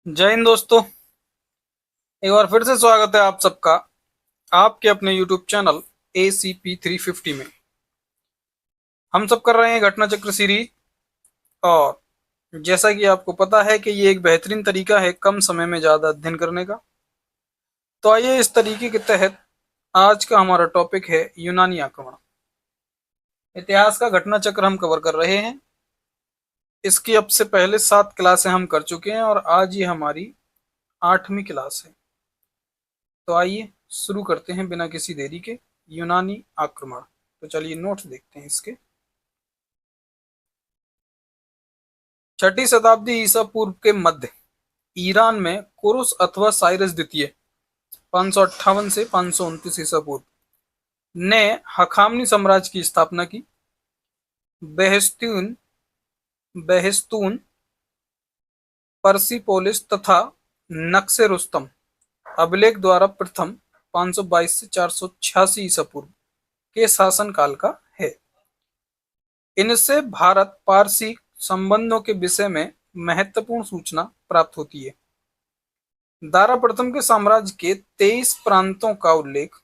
जय हिंद दोस्तों। एक बार फिर से स्वागत है आप सबका आपके अपने YouTube चैनल ACP 350 में। हम सब कर रहे हैं घटना चक्र सीरीज। और जैसा कि आपको पता है कि ये एक बेहतरीन तरीका है कम समय में ज़्यादा अध्ययन करने का। तो आइए इस तरीके के तहत आज का हमारा टॉपिक है यूनानी आक्रमण। इतिहास का घटना चक्र हम कवर कर रहे हैं। इसकी अब से पहले 7 क्लासें हम कर चुके हैं और आज ये हमारी 8वीं क्लास है। तो आइए शुरू करते हैं बिना किसी देरी के यूनानी आक्रमण। तो चलिए नोट्स देखते हैं इसके। 6ठी शताब्दी ईसा पूर्व के मध्य ईरान में कुरुस अथवा साइरस द्वितीय 558 से 529 ईसा पूर्व ने हखामनी साम्राज्य की स्थापना की। बेहस्तून बेहस्तून पर्सिपोलिस तथा नक्शे रुस्तम अभिलेख द्वारा प्रथम 522 से 486 ईसा पूर्व के शासनकाल का है। इनसे भारत पारसी संबंधों के विषय में महत्वपूर्ण सूचना प्राप्त होती है। दारा प्रथम के साम्राज्य के 23 प्रांतों का उल्लेख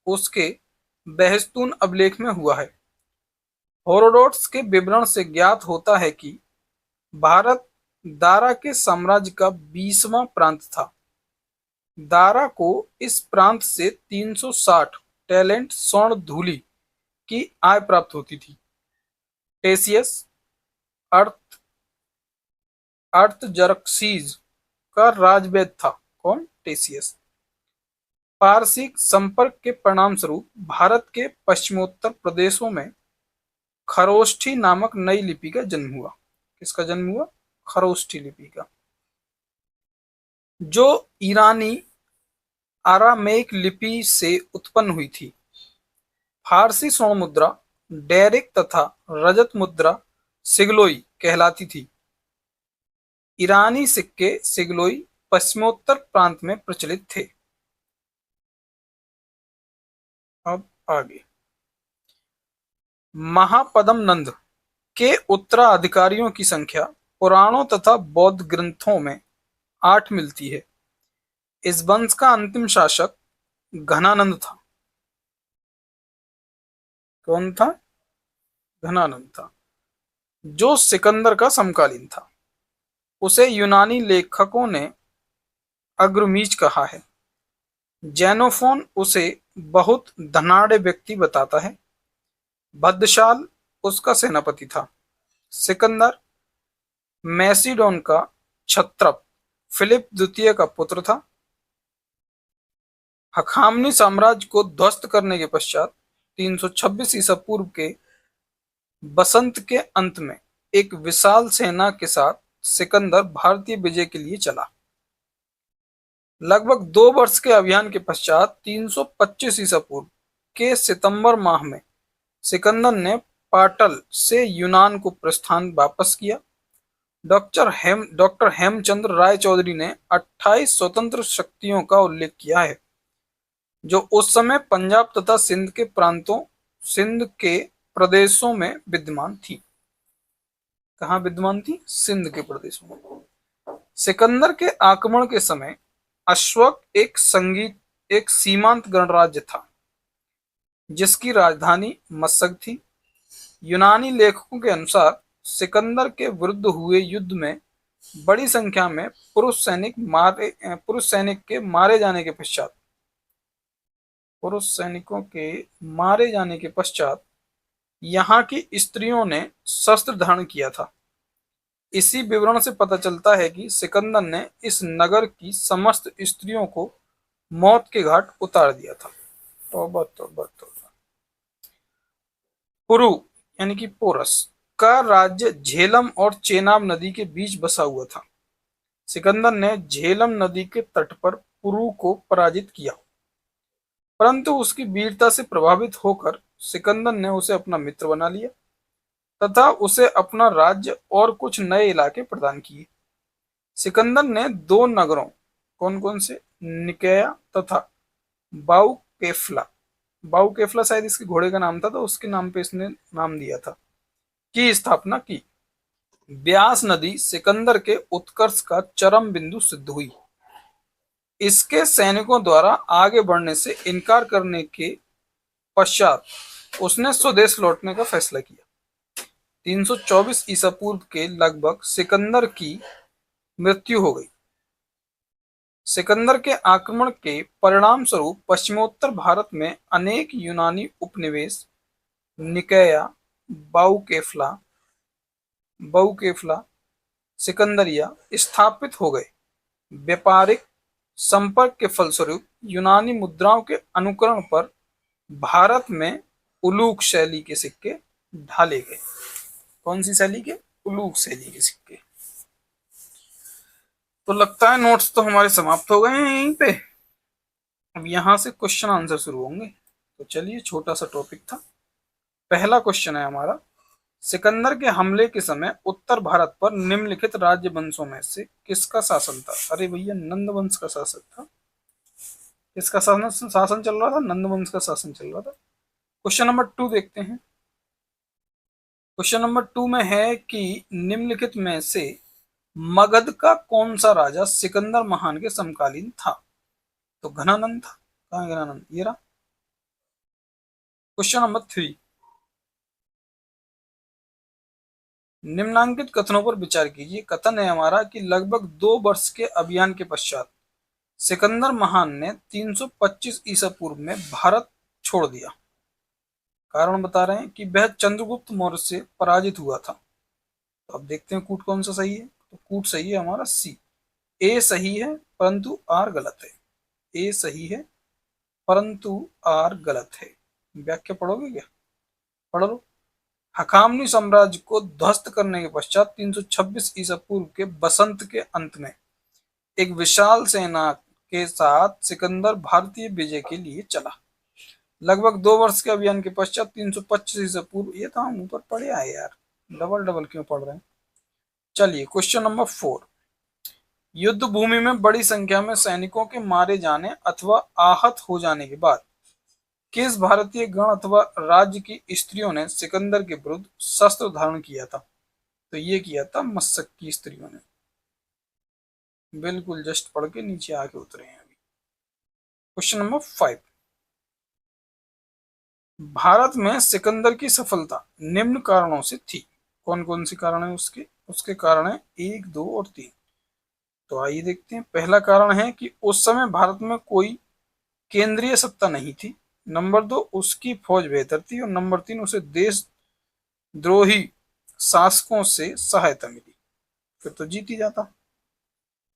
उसके बेहस्तून अभिलेख में हुआ है। हेरोडोटस के विवरण से ज्ञात होता है कि भारत दारा के साम्राज्य का 20वां प्रांत था। दारा को इस प्रांत से 360 टैलेंट स्वर्ण धूलि की आय प्राप्त होती थी। टेसियस अर्थ अर्थजर्क्सीज का राजवैद्य था। कौन? टेसियस। पारसी संपर्क के परिणाम स्वरूप भारत के पश्चिमोत्तर प्रदेशों में खरोष्ठी नामक नई लिपि का जन्म हुआ। किसका जन्म हुआ? खरोष्ठी लिपि का, जो ईरानी आरामेइक लिपि से उत्पन्न हुई थी। फारसी स्वर्ण मुद्रा डेरिक तथा रजत मुद्रा सिगलोई कहलाती थी। ईरानी सिक्के सिगलोई पश्चिमोत्तर प्रांत में प्रचलित थे। अब आगे महापद्म नंद के उत्तराधिकारियों की संख्या पुराणों तथा बौद्ध ग्रंथों में 8 मिलती है। इस वंश का अंतिम शासक घनानंद था। कौन था? घनानंद था, जो सिकंदर का समकालीन था। उसे यूनानी लेखकों ने अग्रमीज कहा है। जेनोफोन उसे बहुत धनाढ़ व्यक्ति बताता है। भद्दशाल उसका सेनापति था। सिकंदर मैसिडोन का क्षत्रप फिलिप द्वितीय का पुत्र था। हखामनी साम्राज्य को ध्वस्त करने के पश्चात 326 ईसा पूर्व के बसंत के अंत में एक विशाल सेना के साथ सिकंदर भारतीय विजय के लिए चला। लगभग 2 वर्ष के अभियान के पश्चात 325 ईसा पूर्व के सितंबर माह में सिकंदर ने पाटल से यूनान को प्रस्थान वापस किया। डॉक्टर हेमचंद्र राय चौधरी ने 28 स्वतंत्र शक्तियों का उल्लेख किया है, जो उस समय पंजाब तथा सिंध के प्रदेशों में विद्यमान थी। कहाँ विद्यमान थी? सिंध के प्रदेशों में। सिकंदर के आक्रमण के समय अश्वक एक सीमांत गणराज्य था, जिसकी राजधानी मशक थी। यूनानी लेखकों के अनुसार सिकंदर के विरुद्ध हुए युद्ध में बड़ी संख्या में पुरुष सैनिकों के मारे जाने के पश्चात यहाँ की स्त्रियों ने शस्त्र धारण किया था। इसी विवरण से पता चलता है कि सिकंदर ने इस नगर की समस्त स्त्रियों को मौत के घाट उतार दिया था। तौबा तौबा तौबा। पुरु यानी कि पोरस का राज्य झेलम और चेनाब नदी के बीच बसा हुआ था। सिकंदर ने झेलम नदी के तट पर पुरु को पराजित किया, परंतु उसकी वीरता से प्रभावित होकर सिकंदर ने उसे अपना मित्र बना लिया तथा उसे अपना राज्य और कुछ नए इलाके प्रदान किए। सिकंदर ने 2 नगरों, कौन कौन से? निकाया तथा बाउकेफला शायद इसके घोड़े का नाम था, तो उसके नाम पे इसने नाम दिया था, की स्थापना की। ब्यास नदी सिकंदर के उत्कर्ष का चरम बिंदु सिद्ध हुई। इसके सैनिकों द्वारा आगे बढ़ने से इनकार करने के पश्चात उसने स्वदेश लौटने का फैसला किया। 324 ईसा पूर्व के लगभग सिकंदर की मृत्यु हो गई। सिकंदर के आक्रमण के परिणाम स्वरूप पश्चिमोत्तर भारत में अनेक यूनानी उपनिवेश निकाया, बाउकेफला, सिकंदरिया स्थापित हो गए। व्यापारिक संपर्क के फलस्वरूप यूनानी मुद्राओं के अनुकरण पर भारत में उलूक शैली के सिक्के ढाले गए। कौन सी शैली के? उलूक शैली के सिक्के। तो लगता है नोट्स तो हमारे समाप्त हो गए हैं यहीं पे। अब यहां से क्वेश्चन आंसर शुरू होंगे। तो चलिए, छोटा सा टॉपिक था। पहला क्वेश्चन है हमारा, सिकंदर के हमले के समय उत्तर भारत पर निम्नलिखित राज्य वंशों में से किसका शासन था? अरे भैया, नंद वंश का शासन था। किसका शासन चल रहा था? नंद वंश का शासन चल रहा था। क्वेश्चन नंबर 2 देखते हैं। क्वेश्चन नंबर 2 में है कि निम्नलिखित में से मगध का कौन सा राजा सिकंदर महान के समकालीन था? तो घनानंद था। कहां घनानंद? ये रहा। क्वेश्चन नंबर 3, निम्नांकित कथनों पर विचार कीजिए। कथन है हमारा कि लगभग 2 वर्ष के अभियान के पश्चात सिकंदर महान ने 325 ईसा पूर्व में भारत छोड़ दिया। कारण बता रहे हैं कि वह चंद्रगुप्त मौर्य से पराजित हुआ था। तो अब देखते हैं कूट कौन सा सही है। तो कूट सही है हमारा सी। ए सही है परंतु आर गलत है। ए सही है परंतु आर गलत है। व्याख्या पढ़ोगे क्या? पढ़ लो। हखामनी साम्राज्य को ध्वस्त करने के पश्चात 326 ईसा पूर्व के बसंत के अंत में एक विशाल सेना के साथ सिकंदर भारतीय विजय के लिए चला। लगभग 2 वर्ष के अभियान के पश्चात 325 ईसा पूर्व, ये तो हम ऊपर पढ़े आए यार, डबल क्यों पढ़ रहे हैं। चलिए, क्वेश्चन नंबर 4, युद्ध भूमि में बड़ी संख्या में सैनिकों के मारे जाने अथवा आहत हो जाने के बाद किस भारतीय गण अथवा राज्य की स्त्रियों ने सिकंदर के विरुद्ध शस्त्र धारण किया था? तो ये किया था मशक की स्त्रियों ने। बिल्कुल जस्ट पढ़ के नीचे आके उतरे हैं अभी। क्वेश्चन नंबर 5, भारत में सिकंदर की सफलता निम्न कारणों से थी। कौन कौन से कारण है उसके? उसके कारण है 1, 2 और 3। तो आइए देखते हैं। पहला कारण है कि उस समय भारत में कोई केंद्रीय सत्ता नहीं थी। नंबर 2, उसकी फौज बेहतर थी। और नंबर 3, उसे देशद्रोही शासकों से सहायता मिली। फिर तो जीत ही जाता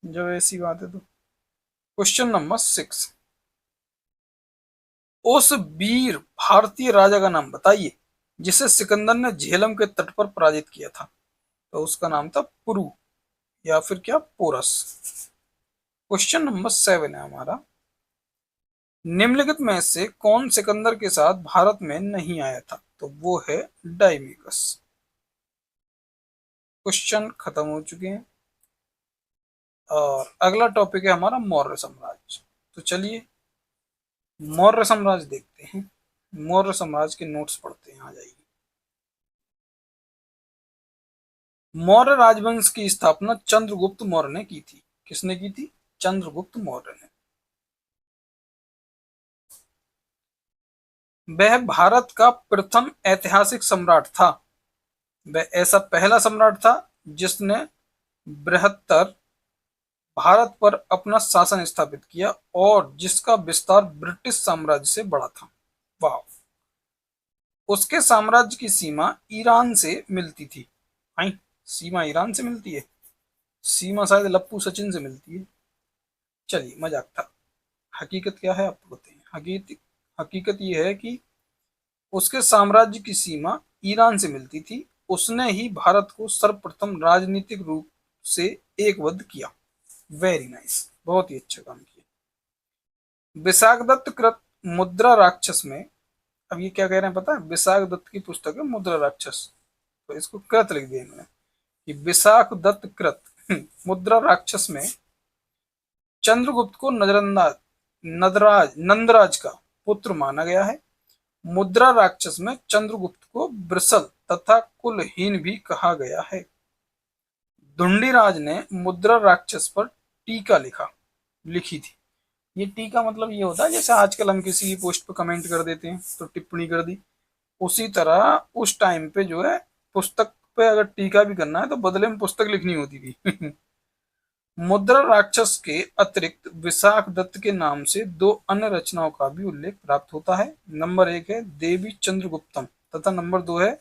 जब ऐसी बात है तो। क्वेश्चन नंबर 6, उस वीर भारतीय राजा का नाम बताइए जिसे सिकंदर ने झेलम के तट पर पराजित किया था। तो उसका नाम था पुरु या फिर क्या, पोरस। क्वेश्चन नंबर 7 है हमारा, निम्नलिखित में से कौन सिकंदर के साथ भारत में नहीं आया था? तो वो है डायमिकस। क्वेश्चन खत्म हो चुके हैं और अगला टॉपिक है हमारा मौर्य साम्राज्य। तो चलिए मौर्य साम्राज्य देखते हैं। मौर्य साम्राज्य के नोट्स पढ़ते हैं, आ जाइए। मौर्य राजवंश की स्थापना चंद्रगुप्त मौर्य ने की थी। किसने की थी? चंद्रगुप्त मौर्य ने। वह भारत का प्रथम ऐतिहासिक सम्राट था। वह ऐसा पहला सम्राट था जिसने बृहत्तर भारत पर अपना शासन स्थापित किया और जिसका विस्तार ब्रिटिश साम्राज्य से बड़ा था। वाह! उसके साम्राज्य की सीमा ईरान से मिलती थी। सीमा ईरान से मिलती है? सीमा शायद लप्पू सचिन से मिलती है। चलिए, मजाक था। हकीकत क्या है आपको बताएं। हकीकत ये है कि उसके साम्राज्य की सीमा ईरान से मिलती थी। उसने ही भारत को सर्वप्रथम राजनीतिक रूप से एकबद्ध किया। वेरी नाइस, बहुत ही अच्छा काम किया। विशाखदत्त कृत मुद्रा राक्षस में, अब ये क्या कह रहे हैं पता है? विशाखदत्त की पुस्तक है मुद्रा राक्षस, तो इसको कृत लिख दिया इन्होंने कि विशाखदत्त कृत मुद्रा राक्षस में चंद्रगुप्त को नंदराज का पुत्र माना गया है। मुद्रा राक्षस में चंद्रगुप्त को वृषल तथा कुलहीन भी कहा गया है। धुंडीराज ने मुद्रा राक्षस पर टीका लिखी थी। ये टीका मतलब ये होता है जैसे आजकल हम किसी की पोस्ट पे कमेंट कर देते हैं तो टिप्पणी कर दी, उसी तरह उस टाइम पे जो है पुस्तक पे अगर टीका भी करना है तो बदले में पुस्तक लिखनी होती थी। मुद्रा राक्षस के अतिरिक्त विशाख दत्त के नाम से दो अन्य रचनाओं का भी उल्लेख प्राप्त होता है। नंबर 1 है देवी चंद्रगुप्तम तथा नंबर 2 है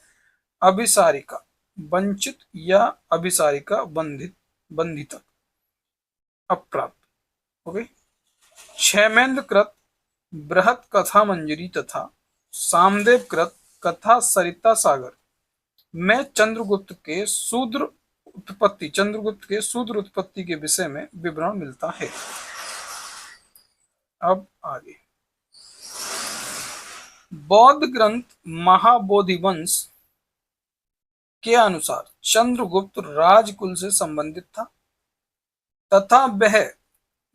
अभिसारिका वंचित या अभिसारिका बंधितक अप्राप्त। हो गई। क्षेमेंद्र कृत बृहत कथा मंजरी तथा सामदेव कृत कथा सरिता सागर में चंद्रगुप्त के शूद्र उत्पत्ति के विषय में विवरण मिलता है। अब आगे बौद्ध ग्रंथ महाबोधिवंश के अनुसार चंद्रगुप्त राजकुल से संबंधित था तथा वह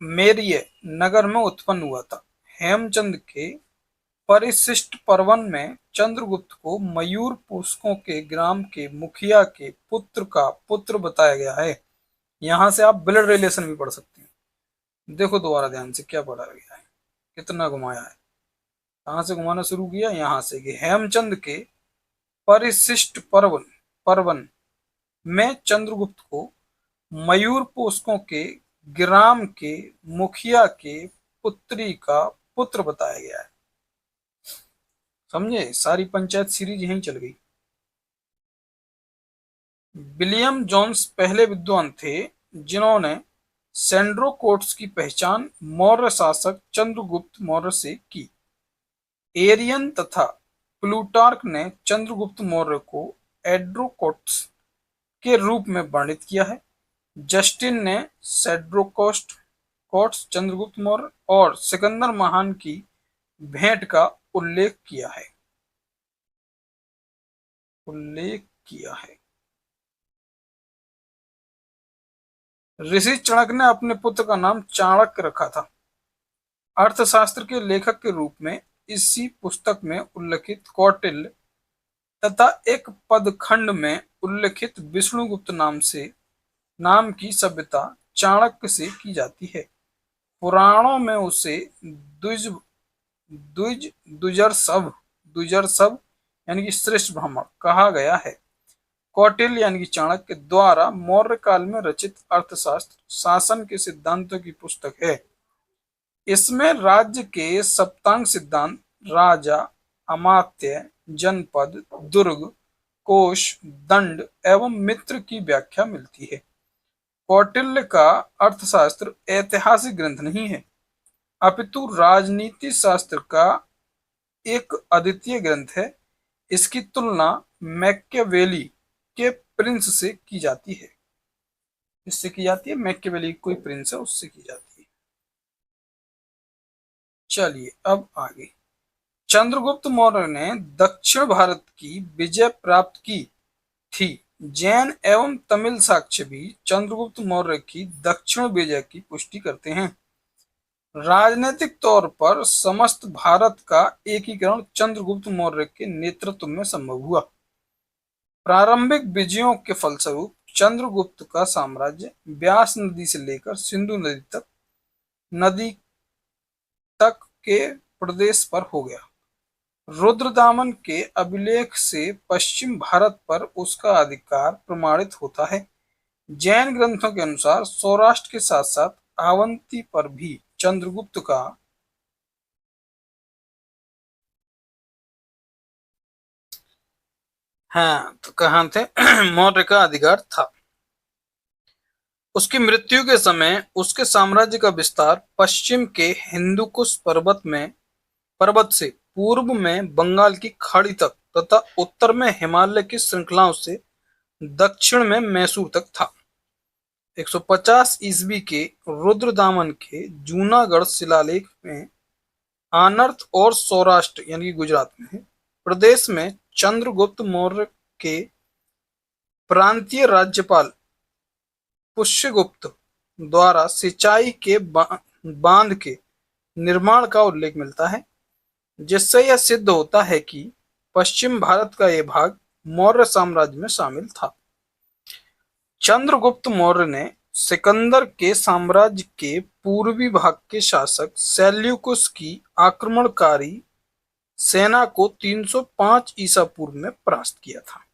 मेरिय नगर में उत्पन्न हुआ था। हेमचंद के परिशिष्ट पर्वन में चंद्रगुप्त को मयूर पुष्कों के ग्राम के मुखिया के पुत्र का पुत्र बताया गया है। यहां से आप ब्लड रिलेशन भी पढ़ सकते हैं। देखो दोबारा ध्यान से क्या पढ़ा गया है, कितना घुमाया है। कहां से घुमाना शुरू किया, यहां से कि हेमचंद के परिशिष्ट पर्वन में चंद्रगुप्त को मयूर पुष्कों के ग्राम के मुखिया के पुत्री का पुत्र बताया गया है। समझे, सारी पंचायत सीरीज यहीं चल गई। विलियम जोन्स पहले विद्वान थे जिन्होंने सेंड्रोकोट्स की पहचान मौर्य शासक चंद्रगुप्त मौर्य से की। एरियन तथा प्लूटार्क ने चंद्रगुप्त मौर्य को एड्रोकोट्स के रूप में वर्णित किया है। जस्टिन ने सेड्रोकोट्स चंद्रगुप्त मौर्य और सिकंदर महान की भेंट का उल्लेख किया है। ऋषि चाणक्य ने अपने पुत्र का नाम चाणक्य रखा था। अर्थशास्त्र के लेखक के रूप में इसी पुस्तक में उल्लेखित कौटिल्य तथा एक पदखंड में उल्लेखित विष्णुगुप्त नाम की सभ्यता चाणक्य से की जाती है। पुराणों में उसे द्विजर्षभ यानी कि श्रेष्ठ ब्राह्मण कहा गया है। कौटिल्य यानी कि चाणक्य द्वारा मौर्य काल में रचित अर्थशास्त्र शासन के सिद्धांतों की पुस्तक है। इसमें राज्य के सप्तांग सिद्धांत, राजा, अमात्य, जनपद, दुर्ग, कोष, दंड एवं मित्र की व्याख्या मिलती है। कौटिल्य का अर्थशास्त्र ऐतिहासिक ग्रंथ नहीं है अपितु राजनीति शास्त्र का एक अद्वितीय ग्रंथ है। इसकी तुलना मैकियावेली के प्रिंस से की जाती है। इससे की जाती है, मैकियावेली कोई प्रिंस है उससे की जाती है। चलिए अब आगे। चंद्रगुप्त मौर्य ने दक्षिण भारत की विजय प्राप्त की थी। जैन एवं तमिल साक्ष्य भी चंद्रगुप्त मौर्य की दक्षिण विजय की पुष्टि करते हैं। राजनीतिक तौर पर समस्त भारत का एकीकरण चंद्रगुप्त मौर्य के नेतृत्व में संभव हुआ। प्रारंभिक विजयों के फलस्वरूप चंद्रगुप्त का साम्राज्य व्यास नदी से लेकर सिंधु नदी तक के प्रदेश पर हो गया। रुद्रदामन के अभिलेख से पश्चिम भारत पर उसका अधिकार प्रमाणित होता है। जैन ग्रंथों के अनुसार सौराष्ट्र के साथ साथ अवंती पर भी चंद्रगुप्त का तो कहां थे मौर्य का अधिकार था। उसकी मृत्यु के समय उसके साम्राज्य का विस्तार पश्चिम के हिंदुकुश पर्वत से पूर्व में बंगाल की खाड़ी तक तथा उत्तर में हिमालय की श्रृंखलाओं से दक्षिण में मैसूर तक था। 150 ईस्वी के रुद्रदामन के जूनागढ़ शिलालेख में आनर्त और सौराष्ट्र यानी गुजरात में प्रदेश में चंद्रगुप्त मौर्य के प्रांतीय राज्यपाल पुष्यगुप्त द्वारा सिंचाई के बांध के निर्माण का उल्लेख मिलता है, जिससे यह सिद्ध होता है कि पश्चिम भारत का यह भाग मौर्य साम्राज्य में शामिल था। चंद्रगुप्त मौर्य ने सिकंदर के साम्राज्य के पूर्वी भाग के शासक सेल्यूकस की आक्रमणकारी सेना को 305 ईसा पूर्व में परास्त किया था।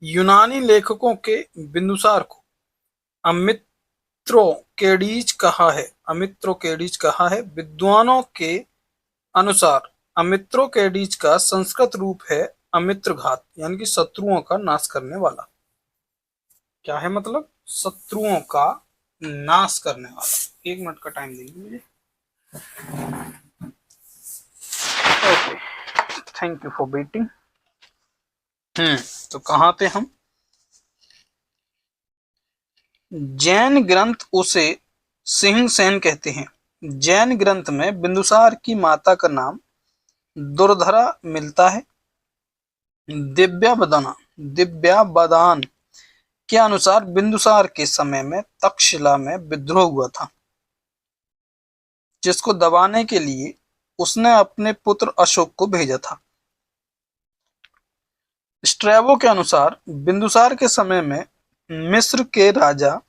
यूनानी लेखकों के बिंदुसार को अमित्रोकेडीज कहा है। विद्वानों के अनुसार अमित्रोकेडीज का संस्कृत रूप है अमित्रघात, यानी कि शत्रुओं का नाश करने वाला। क्या है मतलब? शत्रुओं का नाश करने वाला। 1 मिनट का टाइम देंगे मुझे। Okay, thank you for waiting. तो कहाँ थे हम? जैन ग्रंथ उसे सिंह सेन कहते हैं। जैन ग्रंथ में बिंदुसार की माता का नाम दुर्धरा मिलता है। दिव्याबदान के अनुसार बिंदुसार के समय में तक्षशिला में विद्रोह हुआ था, जिसको दबाने के लिए उसने अपने पुत्र अशोक को भेजा था। स्ट्रैबो के अनुसार बिंदुसार के समय में मिस्र के राजा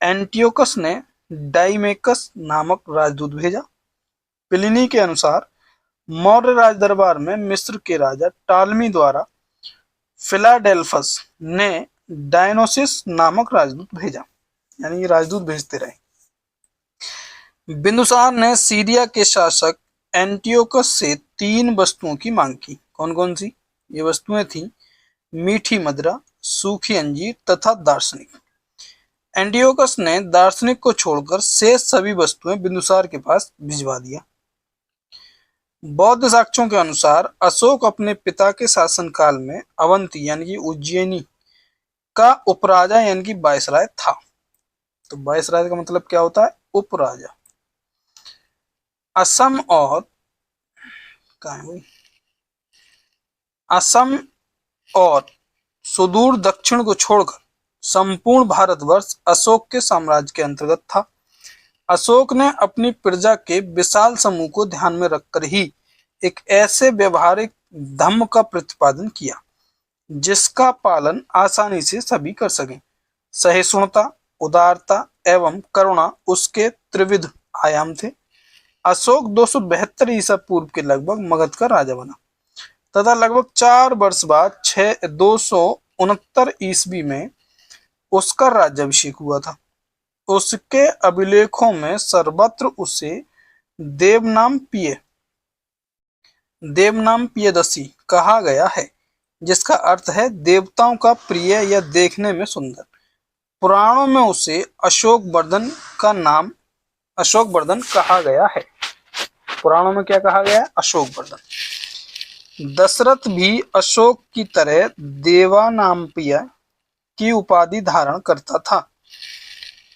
एंटियोकस ने डाइमेकस नामक राजदूत भेजा। प्लिनी के अनुसार मौर्य राज दरबार में मिस्र के राजा टालमी द्वारा फिलाडेल्फस ने डायनोसिस नामक राजदूत भेजा, यानी ये राजदूत भेजते रहे। बिंदुसार ने सीरिया के शासक एंटियोकस से 3 वस्तुओं की मांग की। कौन कौन सी ये वस्तुएं थी? मीठी मदिरा, सूखी अंजीर तथा दार्शनिक। एंटियोकस ने दार्शनिक को छोड़कर शेष सभी वस्तुएं बिंदुसार के पास भिजवा दिया। बौद्ध साक्ष्यों के अनुसार अशोक अपने पिता के शासनकाल में अवंती यानी कि उज्जैनी का उपराजा यानी कि वायसराय था। तो वायसराय का मतलब क्या होता है? उपराजा। असम और सुदूर दक्षिण को छोड़कर संपूर्ण भारतवर्ष अशोक के साम्राज्य के अंतर्गत था। अशोक ने अपनी प्रजा के विशाल समूह को ध्यान में रखकर ही एक ऐसे व्यवहारिक धम्म का प्रतिपादन किया जिसका पालन आसानी से सभी कर सकें। सहिष्णुता, उदारता एवं करुणा उसके त्रिविध आयाम थे। अशोक 272 ईसा पूर्व के लगभग मगध का राजा बना तथा लगभग 4 वर्ष बाद 269 ईस्वी में उसका राज्याभिषेक हुआ था। उसके अभिलेखों में सर्वत्र उसे देवनाम पियदसी कहा गया है, जिसका अर्थ है देवताओं का प्रिय या देखने में सुंदर। पुराणों में उसे अशोकवर्धन कहा गया है। पुराणों में क्या कहा गया है? अशोकवर्धन। दशरथ भी अशोक की तरह देवानामप्रिय की उपाधि धारण करता था।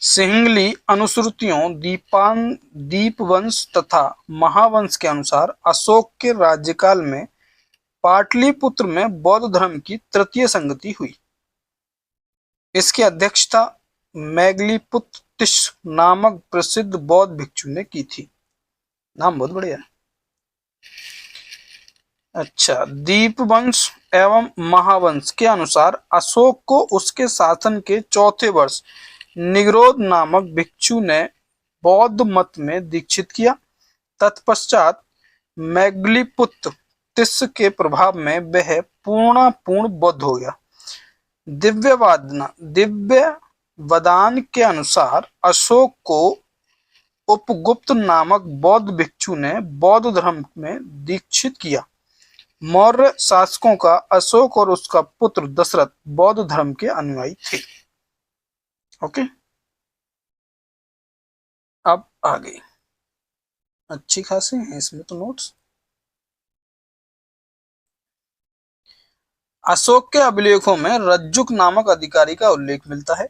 सिंहली अनुश्रुतियों दीपवंश तथा महावंश के अनुसार अशोक के राज्यकाल में पाटलिपुत्र में बौद्ध धर्म की तृतीय संगति हुई। इसकी अध्यक्षता मैग्लिपुत्तिस नामक प्रसिद्ध बौद्ध भिक्षु ने की थी। नाम बहुत बढ़िया है। अच्छा, दीपवंश एवं महावंश के अनुसार अशोक को उसके शासन के 4थे वर्ष निग्रोध नामक भिक्षु ने बौद्ध मत में दीक्षित किया। तत्पश्चात मैग्लिपुत्तिस के प्रभाव में वह पूर्ण बौद्ध हो गया। दिव्यवदान के अनुसार अशोक को उपगुप्त नामक बौद्ध भिक्षु ने बौद्ध धर्म में दीक्षित किया। मौर्य शासकों का अशोक और उसका पुत्र दशरथ बौद्ध धर्म के अनुयायी थे। ओके, अब आगे अच्छी खासी हैं इसमें तो नोट्स। अशोक के अभिलेखों में रज्जुक नामक अधिकारी का उल्लेख मिलता है।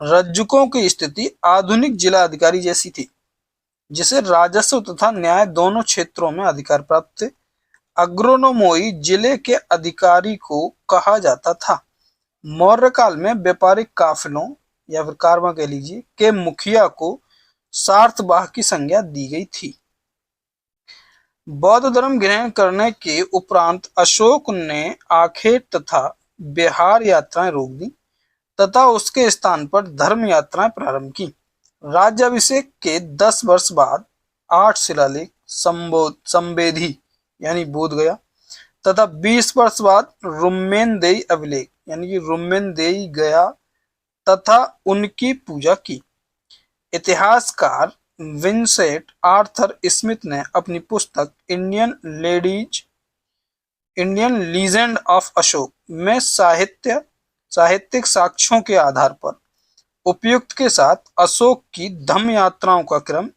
रज्जुकों की स्थिति आधुनिक जिला अधिकारी जैसी थी, जिसे राजस्व तथा न्याय दोनों क्षेत्रों में अधिकार प्राप्त थे। अग्रोनोमोई जिले के अधिकारी को कहा जाता था। मौर्य काल में व्यापारिक काफिलों या फिर कारवां कह लीजिए के मुखिया को सार्थवाह की संज्ञा दी गई थी। बौद्ध धर्म ग्रहण करने के उपरांत अशोक ने आखेट तथा बिहार यात्राएं रोक दी तथा उसके स्थान पर धर्म यात्राएं प्रारंभ की। राज्याभिषेक के 10 वर्ष बाद 8 शिलालेख संबेधी यानी बोध गया तथा 20 वर्ष बाद रुम्मेनदेई अभिलेख यानी कि रुम्मेनदेई गया तथा उनकी पूजा की। इतिहासकार विंसेंट आर्थर स्मिथ ने अपनी पुस्तक इंडियन लीजेंड ऑफ अशोक में साहित्यिक साक्ष्यों के आधार पर उपयुक्त के साथ अशोक की धम्म यात्राओं का क्रम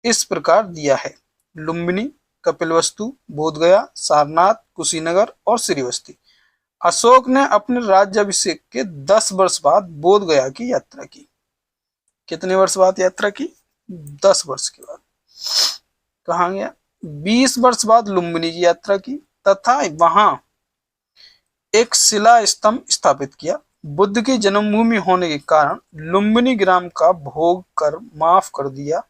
इस प्रकार दिया है: लुम्बिनी, कपिलवस्तु, बोधगया, सारनाथ, कुशीनगर और श्रीवस्ती। अशोक ने अपने राज्याभिषेक के 10 वर्ष बाद बोधगया की यात्रा की। कितने वर्ष बाद यात्रा की? 10 वर्ष के बाद। कहाँ गया? 20 वर्ष बाद लुम्बिनी की यात्रा की तथा वहां एक शिला स्तंभ स्थापित किया। बुद्ध की जन्मभूमि होने के कारण लुम्बिनी ग्राम का भोग कर माफ कर दिया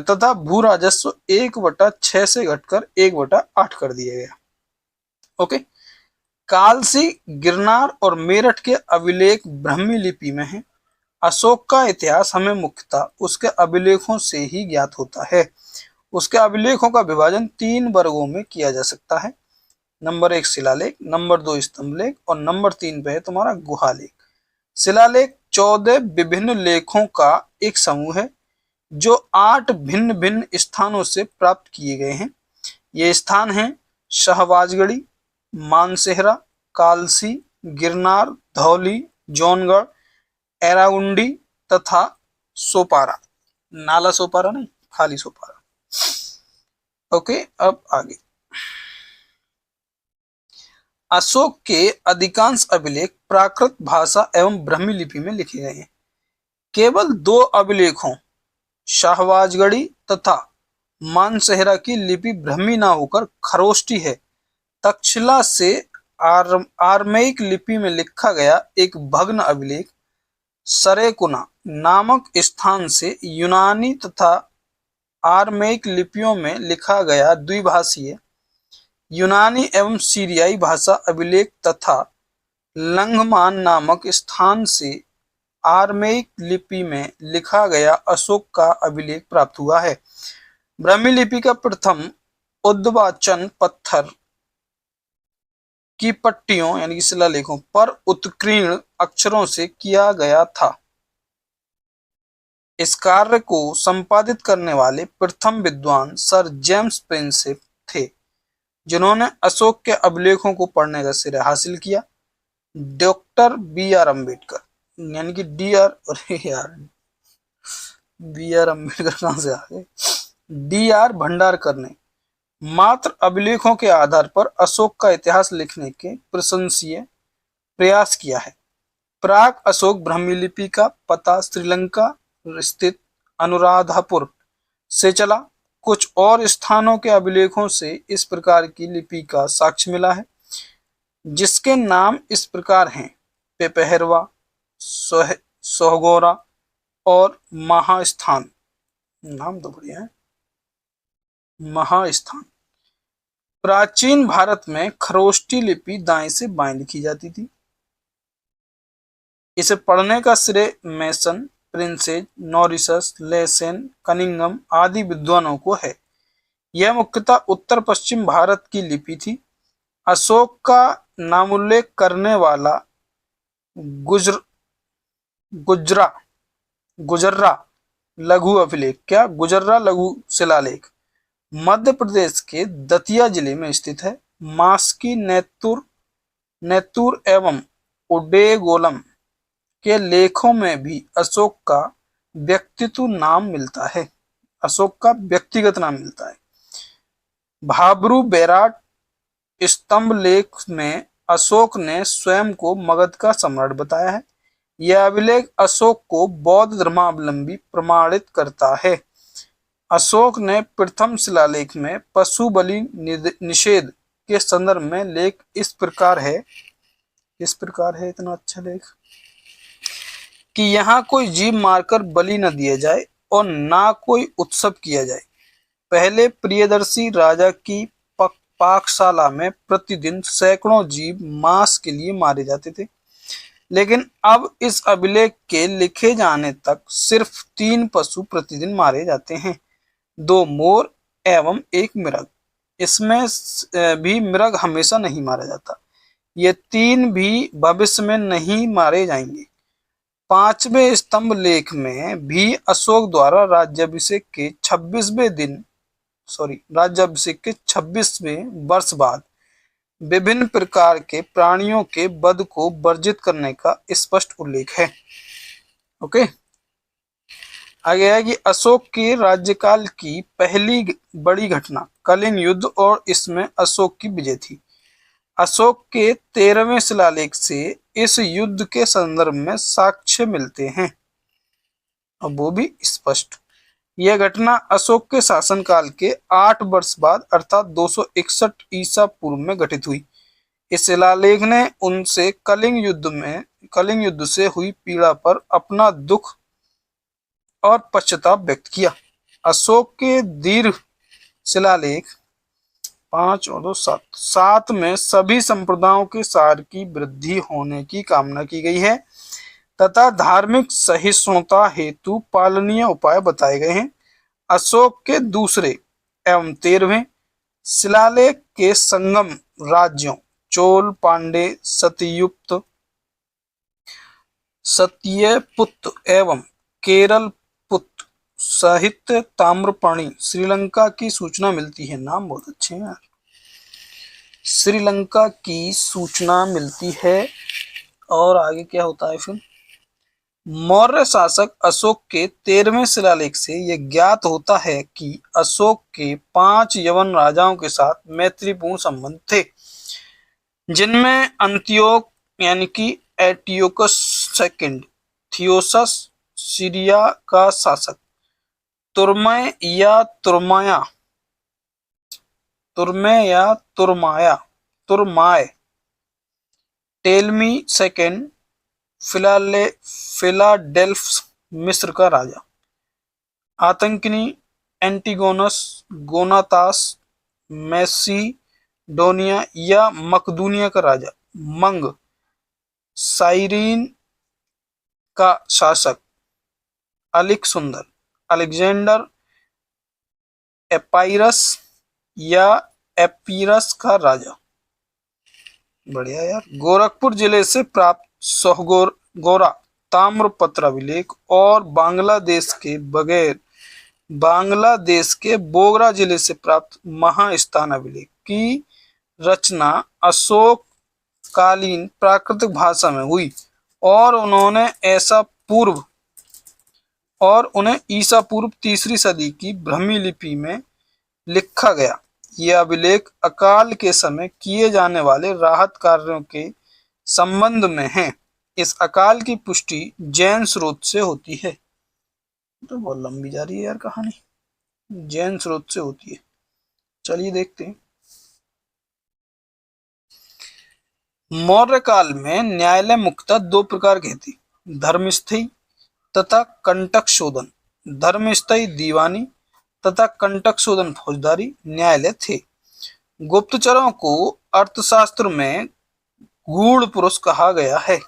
तथा भू राजस्व 1/6 से घटकर 1/8 कर दिया गया। ओके। कालसी, गिरनार और मेरठ के अभिलेख ब्राह्मी लिपि में हैं। अशोक का इतिहास हमें मुख्यतः उसके अभिलेखों से ही ज्ञात होता है। उसके अभिलेखों का विभाजन 3 वर्गों में किया जा सकता है। नंबर 1 शिलालेख, नंबर 2 स्तंभलेख और नंबर 3 पे है तुम्हारा गुहालेख। शिलालेख 14 विभिन्न लेखों का एक समूह है जो 8 भिन्न भिन्न स्थानों से प्राप्त किए गए हैं। ये स्थान हैं शाहबाजगढ़ी, मानसेहरा, कालसी, गिरनार, धौली, जौनगढ़, एरागुंडी तथा सोपारा। नाला सोपारा नहीं, खाली सोपारा। ओके, अब आगे। अशोक के अधिकांश अभिलेख प्राकृत भाषा एवं ब्राह्मी लिपि में लिखे गए हैं। केवल 2 अभिलेखों शाहबाजगढ़ी तथा मानसेहरा की लिपि ब्राह्मी ना होकर खरोष्टी है। तक्षशिला से आर्मेइक लिपि में लिखा गया एक भग्न अभिलेख सरेकुना नामक स्थान से यूनानी तथा आर्मेइक लिपियों में लिखा गया द्विभाषीय यूनानी एवं सीरियाई भाषा अभिलेख तथा लंघमान नामक स्थान से आर्मेइक लिपि में लिखा गया अशोक का अभिलेख प्राप्त हुआ है। ब्राह्मी लिपि का प्रथम उद्वाचन पत्थर की पट्टियों यानी कि शिलालेखों पर उत्कीर्ण अक्षरों से किया गया था। इस कार्य को संपादित करने वाले प्रथम विद्वान सर जेम्स प्रिंसेप थे, जिन्होंने अशोक के अभिलेखों को पढ़ने का श्रेय हासिल किया। Doctor B.R. अम्बेडकर यानी कि B.R. अम्बेडकर कहां से आ गए? D.R. भंडारकर ने मात्र अभिलेखों के आधार पर अशोक का इतिहास लिखने के प्रशंसनीय प्रयास किया है। प्राग अशोक ब्राह्मी लिपि का पता श्रीलंका स्थित अनुराधापुर से चला। कुछ और स्थानों के अभिलेखों से इस प्रकार की लिपि का साक्ष्य मिला है, जिसके नाम इस प्रकार हैं: पेपहरवा, सोहगोरा और महास्थान। नाम तो बढ़िया है, महास्थान। प्राचीन भारत में खरोष्टी लिपि दाएं से बाएं लिखी जाती थी। इसे पढ़ने का श्रेय मेसन, प्रिंसेज, नॉरिसस, लेसेन, कनिंगम आदि विद्वानों को है। यह मुख्यतः उत्तर पश्चिम भारत की लिपि थी। अशोक का नामोल्लेख करने वाला गुजर्रा लघु अभिलेख गुजर्रा लघु शिलालेख मध्य प्रदेश के दतिया जिले में स्थित है। मास्की, नेतुर एवं उडेगोलम के लेखों में भी अशोक का व्यक्तिगत नाम मिलता है। भाब्रू बैराट स्तंभ लेख में अशोक ने स्वयं को मगध का सम्राट बताया है। यह अभिलेख अशोक को बौद्ध धर्मावलंबी प्रमाणित करता है। अशोक ने प्रथम शिलालेख में पशु बलि निषेध के संदर्भ में लेख इस प्रकार है। इतना अच्छा लेख कि यहाँ कोई जीव मारकर बलि न दिया जाए और ना कोई उत्सव किया जाए। पहले प्रियदर्शी राजा की पाकशाला में प्रतिदिन सैकड़ों जीव मांस के लिए मारे जाते थे, लेकिन अब इस अभिलेख के लिखे जाने तक सिर्फ 3 पशु प्रतिदिन मारे जाते हैं, 2 मोर एवं 1 मृग। इसमें भी मृग हमेशा नहीं मारा जाता। ये 3 भी भविष्य में नहीं मारे जाएंगे। 5वें स्तंभ लेख में भी अशोक द्वारा राज्याभिषेक के 26वें वर्ष बाद विभिन्न प्रकार के प्राणियों के वध को वर्जित करने का स्पष्ट उल्लेख है। ओके, आगे है कि अशोक के राज्यकाल की पहली बड़ी घटना कलिंग युद्ध और इसमें अशोक की विजय थी। अशोक के 13वें शिलालेख से इस युद्ध के संदर्भ में साक्ष्य मिलते हैं, और वो भी स्पष्ट। यह घटना अशोक के शासनकाल के 8 वर्ष बाद अर्थात 261 ईसा पूर्व में घटित हुई। इस शिलालेख ने उनसे कलिंग युद्ध से हुई पीड़ा पर अपना दुख और पश्चाताप व्यक्त किया। अशोक के दीर्घ शिलालेख 5 और 2 7 में सभी संप्रदायों के सार की वृद्धि होने की कामना की गई है तथा धार्मिक सहिष्णुता हेतु पालनीय उपाय बताए गए हैं। अशोक के दूसरे एवं 13वें शिलालेख के संगम राज्यों चोल, पांडे, सत्यपुत एवं केरल पुत सहित ताम्रपाणी श्रीलंका की सूचना मिलती है। नाम बहुत अच्छे हैं यार। श्रीलंका की सूचना मिलती है। और आगे क्या होता है फिर? मौर्य शासक अशोक के 13वें शिलालेख से यह ज्ञात होता है कि अशोक के 5 यवन राजाओं के साथ मैत्रीपूर्ण संबंध थे, जिनमें अंत्योक यानी कि एंटियोकस सेकंड, थियोसस सीरिया का शासक, तुर्मय या तुरमाय, टेलमी सेकंड, फिलाडेल्फस मिस्र का राजा, आतंकिनी एंटिगोनस, गोनातास मैसिडोनिया या मकदूनिया का राजा, मंग साइरीन का शासक, अलेक्सुंदर, अलेक्जेंडर एपाइरस या एपीरस का राजा। बढ़िया यार। गोरखपुर जिले से प्राप्त सोहगोरा ताम्रपत्र अभिलेख और बांग्लादेश के बोगरा जिले से प्राप्त महास्थान अभिलेख की रचना अशोक कालीन प्राकृतिक भाषा में हुई और उन्हें ईसा पूर्व 3री सदी की ब्राह्मी लिपि में लिखा गया। यह अभिलेख अकाल के समय किए जाने वाले राहत कार्यों के संबंध में है। इस अकाल की पुष्टि जैन स्रोत से होती है। तो बहुत लंबी जा रही है यार कहानी। जैन स्रोत से होती है। चलिए देखते हैं। मौर्य काल में न्यायालय मुख्यतः 2 प्रकार के थे, धर्मस्थयी तथा कंटक शोधन। धर्मस्थयी दीवानी तथा कंटक शोधन फौजदारी न्यायालय थे। गुप्तचरों को अर्थशास्त्र में गूढ़ पुरुष कहा गया है।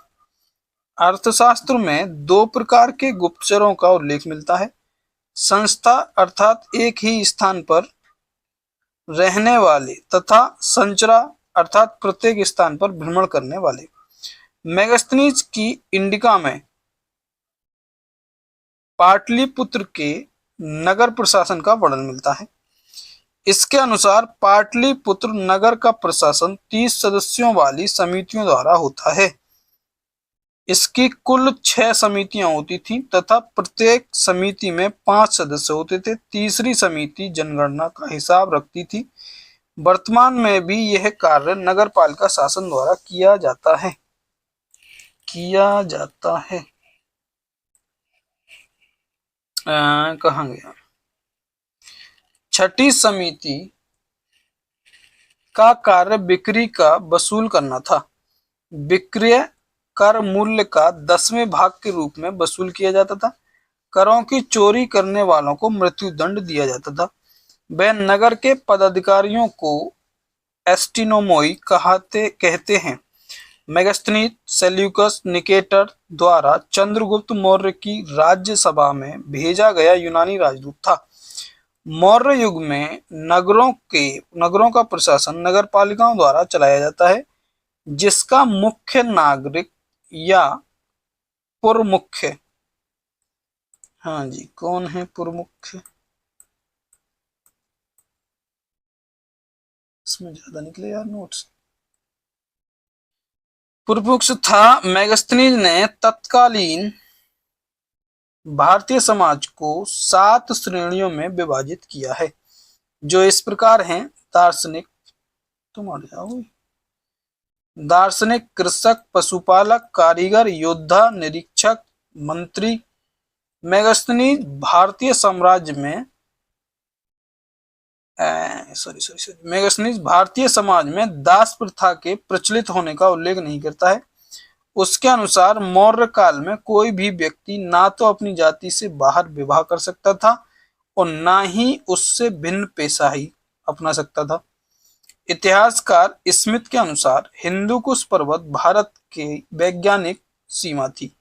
अर्थशास्त्र में 2 प्रकार के गुप्तचरों का उल्लेख मिलता है, संस्था अर्थात एक ही स्थान पर रहने वाले तथा संचरा अर्थात प्रत्येक स्थान पर भ्रमण करने वाले। मेगास्थनीज की इंडिका में पाटलिपुत्र के नगर प्रशासन का वर्णन मिलता है। इसके अनुसार पाटलिपुत्र नगर का प्रशासन 30 सदस्यों वाली समितियों द्वारा होता है। इसकी कुल 6 समितियां होती थीं तथा प्रत्येक समिति में 5 सदस्य होते थे। तीसरी समिति जनगणना का हिसाब रखती थी। वर्तमान में भी यह कार्य नगरपालिका शासन द्वारा किया जाता है। कहाँ गया? 6ठी समिति का कार्य बिक्री का वसूल करना था। विक्रय कर मूल्य का 10वें भाग के रूप में वसूल किया जाता था। करों की चोरी करने वालों को मृत्यु दंड दिया जाता था। वे नगर के पदाधिकारियों को एस्टिनोमोई कहते हैं। मेगास्थनीज सेल्यूकस निकेटर द्वारा चंद्रगुप्त मौर्य की राज्यसभा में भेजा गया यूनानी राजदूत था। मौर्य युग में नगरों का प्रशासन नगरपालिकाओं द्वारा चलाया जाता है, जिसका मुख्य नागरिक या पुरमुख्य, हाँ जी, कौन है पुरमुख्य? इसमें ज्यादा निकले यार नोट्स। पुरमुख्य था। मेगास्थनीज ने तत्कालीन भारतीय समाज को 7 श्रेणियों में विभाजित किया है, जो इस प्रकार हैं। दार्शनिक, तुम आ जाओ, दार्शनिक, कृषक, पशुपालक, कारीगर, योद्धा, निरीक्षक, मंत्री। मेगास्थनीज भारतीय साम्राज्य में मेगास्थनीज भारतीय समाज में दास प्रथा के प्रचलित होने का उल्लेख नहीं करता है। उसके अनुसार मौर्य काल में कोई भी व्यक्ति ना तो अपनी जाति से बाहर विवाह कर सकता था और ना ही उससे भिन्न पेशा ही अपना सकता था। इतिहासकार स्मिथ के अनुसार हिंदुकुश पर्वत भारत के वैज्ञानिक सीमा थी।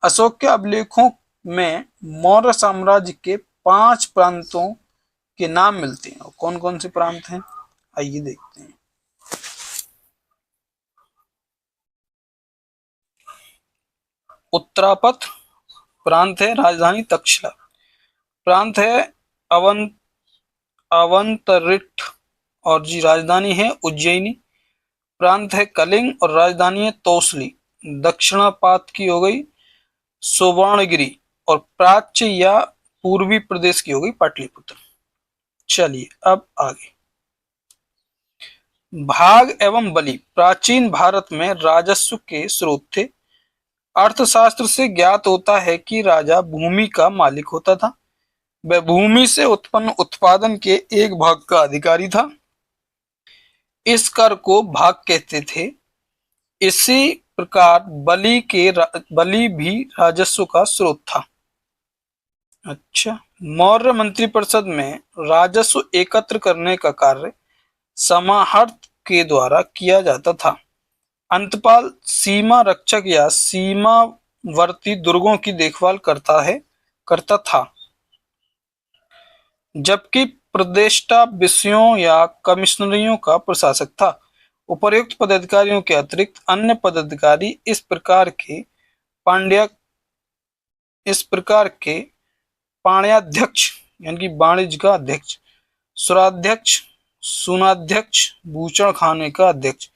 अशोक के अभिलेखों में मौर्य साम्राज्य के 5 प्रांतों के नाम मिलते हैं। कौन कौन से प्रांत हैं, आइए देखते हैं। उत्तरापथ प्रांत है, राजधानी तक्षशिला। प्रांत है अवंतरिठ और जी राजधानी है उज्जैनी। प्रांत है कलिंग और राजधानी है तौसली। दक्षिणापात की हो गई सुवर्णगिरी और प्राच्य या पूर्वी प्रदेश की हो गई पाटलिपुत्र। चलिए अब आगे। भाग एवं बलि प्राचीन भारत में राजस्व के स्रोत थे। अर्थशास्त्र से ज्ञात होता है कि राजा भूमि का मालिक होता था। वह भूमि से उत्पन्न उत्पादन के एक भाग का अधिकारी था। इस कर को भाग कहते थे। इसी प्रकार बलि भी राजस्व का स्रोत था। अच्छा, मौर्य मंत्रिपरिषद में राजस्व एकत्र करने का कार्य समाहर्त के द्वारा किया जाता था। अंतपाल सीमा रक्षक या सीमावर्ती दुर्गों की देखभाल करता था, जबकि प्रदेष्टा विषयों या कमिश्नरियों का प्रशासक था। उपर्युक्त पदाधिकारियों के अतिरिक्त अन्य पदाधिकारी इस प्रकार के पाण्याध्यक्ष यानी कि वाणिज्य का अध्यक्ष, सुराध्यक्ष, सुनाध्यक्ष, भूषण खाने का अध्यक्ष,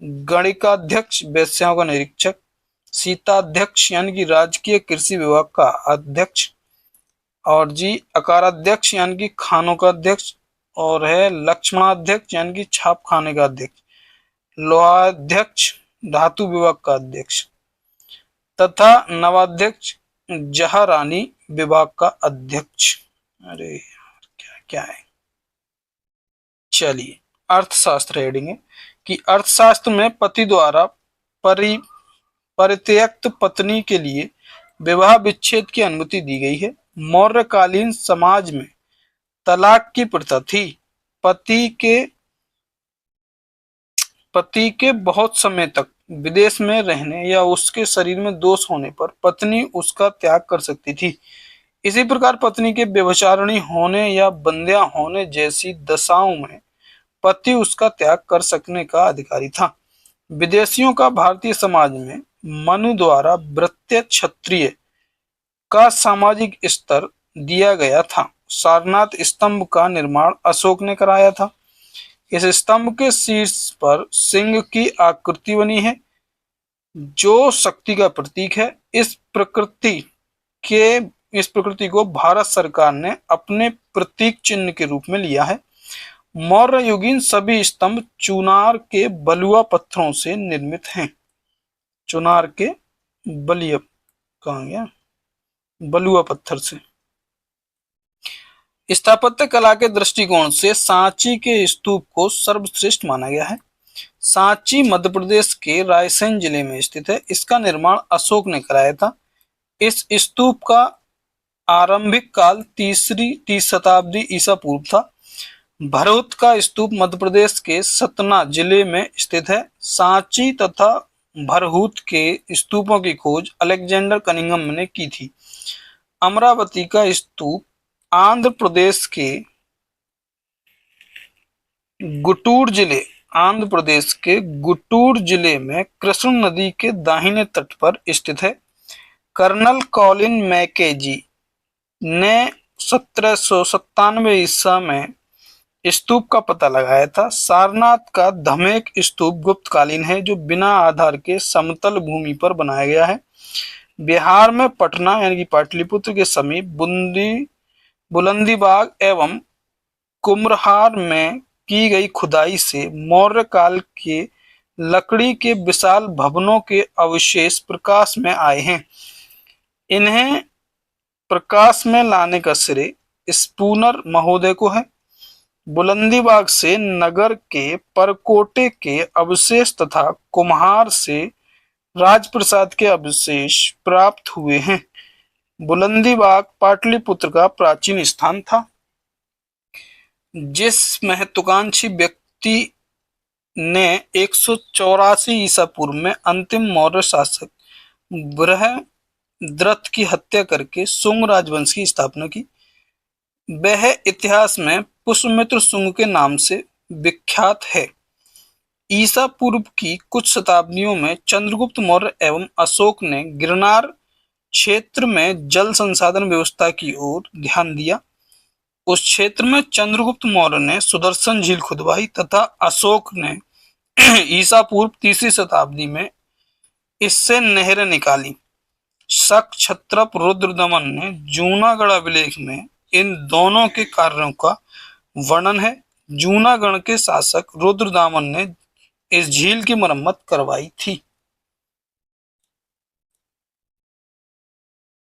गणिकाध्यक्ष, वेश्याओं का निरीक्षक, सीताध्यक्ष यानी कि राजकीय कृषि विभाग का अध्यक्ष, और जी अकाराध्यक्ष यानी कि खानों का अध्यक्ष, और है लक्ष्मणाध्यक्ष यानी कि छाप खाने का अध्यक्ष, लोहाध्यक्ष धातु विभाग का अध्यक्ष तथा नवाध्यक्ष जहारानी विभाग का अध्यक्ष। अरे यार क्या क्या है। चलिए अर्थशास्त्र हेडिंग है कि अर्थशास्त्र में पति द्वारा परित्यक्त पत्नी के लिए विवाह विच्छेद की अनुमति दी गई है। मौर्यकालीन समाज में तलाक की प्रथा थी। पति के बहुत समय तक विदेश में रहने या उसके शरीर में दोष होने पर पत्नी उसका त्याग कर सकती थी। इसी प्रकार पत्नी के व्यभिचारिणी होने या बंध्या होने जैसी दशाओं में पति उसका त्याग कर सकने का अधिकारी था। विदेशियों का भारतीय समाज में मनु द्वारा भृत्य क्षत्रिय का सामाजिक स्तर दिया गया था। सारनाथ स्तंभ का निर्माण अशोक ने कराया था। इस स्तंभ के शीर्ष पर सिंह की आकृति बनी है, जो शक्ति का प्रतीक है। इस प्रकृति को भारत सरकार ने अपने प्रतीक चिन्ह के रूप में लिया है। मौर्य युगीन सभी स्तंभ चुनार के बलुआ पत्थरों से निर्मित हैं। चुनार के बलुआ कहाँ गया, बलुआ पत्थर से। स्थापत्य कला के दृष्टिकोण से सांची के स्तूप को सर्वश्रेष्ठ माना गया है। सांची मध्य प्रदेश के रायसेन जिले में स्थित है। इसका निर्माण अशोक ने कराया था। इस स्तूप का आरंभिक काल तीसरी शताब्दी ईसा पूर्व था। भरूच का स्तूप मध्य प्रदेश के सतना जिले में स्थित है। सांची तथा भरहूत के स्तूपों की खोज अलेक्जेंडर कनिंघम ने की थी। अमरावती का स्तूप आंध्र प्रदेश के गुंटूर जिले आंध्र प्रदेश के गुंटूर जिले में कृष्ण नदी के दाहिने तट पर स्थित है। कर्नल कॉलिन मैकेजी ने 1797 ईसा में स्तूप का पता लगाया था। सारनाथ का धमेक स्तूप गुप्तकालीन है, जो बिना आधार के समतल भूमि पर बनाया गया है। बिहार में पटना यानी कि पाटलिपुत्र के समीप बुलंदीबाग एवं कुम्हरार में की गई खुदाई से मौर्य काल के लकड़ी के विशाल भवनों के अवशेष प्रकाश में आए हैं। इन्हें प्रकाश में लाने का श्रेय स्पूनर महोदय को है। बुलंदीबाग से नगर के परकोटे के अवशेष तथा कुम्हार से राजप्रसाद के अवशेष प्राप्त हुए हैं। बुलंदीबाग पाटलिपुत्र का प्राचीन स्थान था। जिस महत्वाकांक्षी व्यक्ति ने 184 ईसा पूर्व में अंतिम मौर्य शासक बृहद्रथ की हत्या करके शुंग राजवंश की स्थापना की, वह इतिहास में पुष्यमित्र शुंग के नाम से विख्यात है। ईसा पूर्व की कुछ शताब्दियों में चंद्रगुप्त मौर्य एवं अशोक ने गिरनार क्षेत्र में जल संसाधन व्यवस्था की ओर ध्यान दिया। उस क्षेत्र में चंद्रगुप्त मौर्य ने सुदर्शन झील खुदवाई तथा अशोक ने ईसा पूर्व 3री शताब्दी में इससे नहरें निकाली। शक क्षत्रप रुद्रदमन ने जूनागढ़ अभिलेख में इन दोनों के कार्यों का वर्णन है। जूनागढ़ के शासक रुद्रदामन ने इस झील की मरम्मत करवाई थी।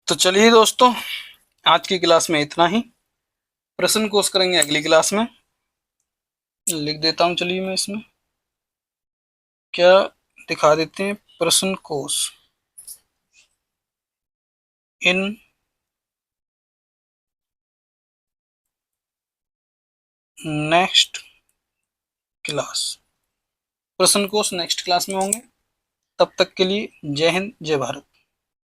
तो चलिए दोस्तों, आज की क्लास में इतना ही। प्रश्न कोश करेंगे अगली क्लास में। लिख देता हूं, चलिए मैं इसमें क्या दिखा देते हैं। प्रश्न कोश इन नेक्स्ट क्लास, प्रश्न कोश नेक्स्ट क्लास में होंगे। तब तक के लिए जय हिंद, जय भारत।